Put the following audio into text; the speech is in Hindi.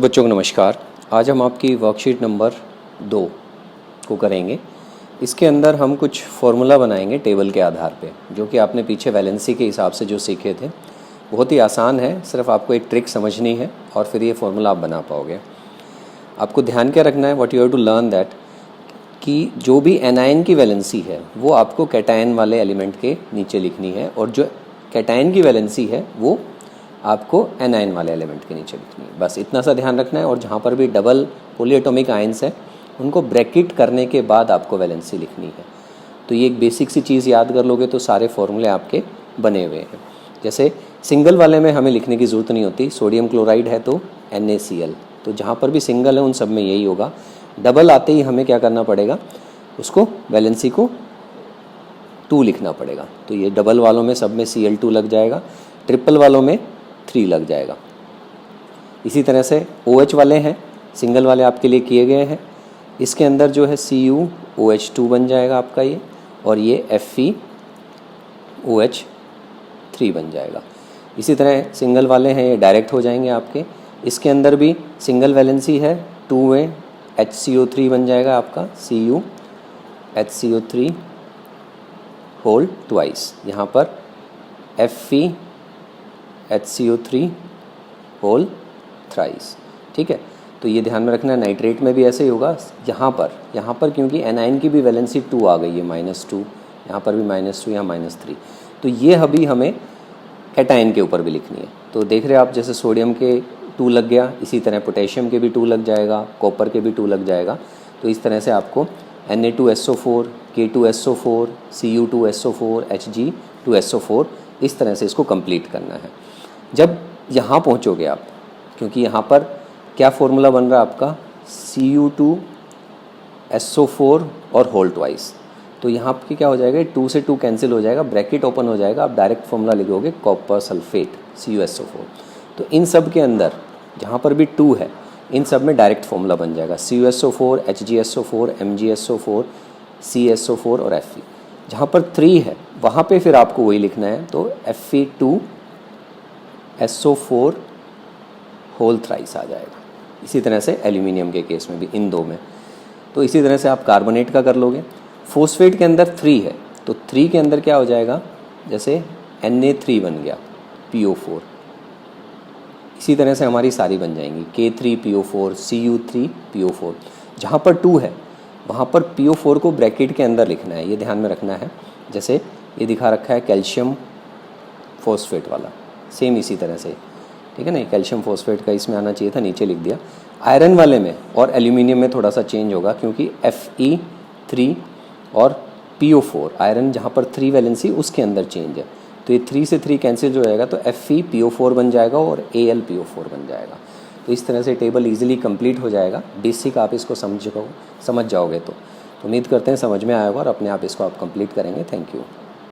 बच्चों को नमस्कार। आज हम आपकी वर्कशीट नंबर 2 को करेंगे। इसके अंदर हम कुछ फॉर्मूला बनाएंगे टेबल के आधार पे, जो कि आपने पीछे वैलेंसी के हिसाब से जो सीखे थे। बहुत ही आसान है, सिर्फ आपको एक ट्रिक समझनी है और फिर ये फॉर्मूला आप बना पाओगे। आपको ध्यान क्या रखना है, what you have to learn that, कि जो भी एनायन की वैलेंसी है वो आपको कैटायन वाले एलिमेंट के नीचे लिखनी है, और जो कैटायन की वैलेंसी है वो आपको एनायन वाले एलिमेंट के नीचे लिखनी है। बस इतना सा ध्यान रखना है। और जहाँ पर भी डबल पॉलीएटॉमिक आयंस है उनको ब्रैकेट करने के बाद आपको वैलेंसी लिखनी है। तो ये एक बेसिक सी चीज़ याद कर लोगे तो सारे फॉर्मूले आपके बने हुए हैं। जैसे सिंगल वाले में हमें लिखने की ज़रूरत नहीं होती, सोडियम क्लोराइड है तो NaCl, तो जहाँ पर भी सिंगल है उन सब में यही होगा। डबल आते ही हमें क्या करना पड़ेगा, उसको वैलेंसी को 2 लिखना पड़ेगा। तो ये डबल वालों में सब में Cl2 लग जाएगा, ट्रिपल वालों में 3 लग जाएगा। इसी तरह से OH वाले हैं, सिंगल वाले आपके लिए किए गए हैं। इसके अंदर जो है CuOH2 बन जाएगा आपका ये, और ये FeOH3 बन जाएगा। इसी तरह सिंगल वाले हैं, ये डायरेक्ट हो जाएंगे आपके। इसके अंदर भी सिंगल वैलेंसी है, 2 में HCO3 बन जाएगा आपका, CuHCO3 होल ट्वाइस। यहाँ पर FeHCO3 होल थ्राइस। ठीक है, तो ये ध्यान में रखना है। नाइट्रेट में भी ऐसे ही होगा। यहाँ पर क्योंकि एनायन की भी वैलेंसी 2 आ गई है, -2, यहाँ पर भी -2, यहाँ -3, तो ये अभी हमें कैटायन के ऊपर भी लिखनी है। तो देख रहे हैं आप, जैसे सोडियम के 2 लग गया, इसी तरह पोटेशियम के भी 2 लग जाएगा, कॉपर के भी 2 लग जाएगा। तो इस तरह से आपको Na2SO4, K2SO4, Cu2SO4, Hg2SO4, इस तरह से इसको कंप्लीट करना है। जब यहाँ पहुँचोगे आप, क्योंकि यहाँ पर क्या फॉर्मूला बन रहा है आपका, Cu2SO4 और होल ट्वाइस, तो यहाँ पे क्या हो जाएगा, 2 से 2 कैंसिल हो जाएगा, ब्रैकेट ओपन हो जाएगा, आप डायरेक्ट फॉर्मूला लिखोगे कॉपर सल्फेट CuSO4। तो इन सब के अंदर जहाँ पर भी 2 है, इन सब में डायरेक्ट फॉर्मूला बन जाएगा, CuSO4, HgSO4, MgSO4, CSO4 और Fe। जहाँ पर 3 है वहाँ पे फिर आपको वही लिखना है, तो Fe2SO4 होल थ्राइस आ जाएगा। इसी तरह से एल्यूमिनियम के केस में भी, इन 2 में। तो इसी तरह से आप कार्बोनेट का कर लोगे। फॉस्फेट के अंदर 3 है, तो 3 के अंदर क्या हो जाएगा, जैसे Na3 बन गया, PO4। इसी तरह से हमारी सारी बन जाएंगी, K3PO4, Cu3PO4। जहाँ पर 2 है वहाँ पर PO4 को ब्रैकेट के अंदर लिखना है, ये ध्यान में रखना है। जैसे ये दिखा रखा है कैल्शियम फॉस्फेट वाला, सेम इसी तरह से, ठीक है ना। कैल्शियम फॉस्फेट का इसमें आना चाहिए था, नीचे लिख दिया। आयरन वाले में और एल्यूमिनियम में थोड़ा सा चेंज होगा, क्योंकि Fe3 और PO4, आयरन जहाँ पर 3 वैलेंसी उसके अंदर चेंज है, तो ये 3 से 3 कैंसिल हो जाएगा, तो FePO4 बन जाएगा और AlPO4 बन जाएगा। तो इस तरह से टेबल इजीली कंप्लीट हो जाएगा। बेसिक आप इसको समझ जाओगे तो उम्मीद करते हैं समझ में आएगा और अपने आप इसको आप कंप्लीट करेंगे। Thank you.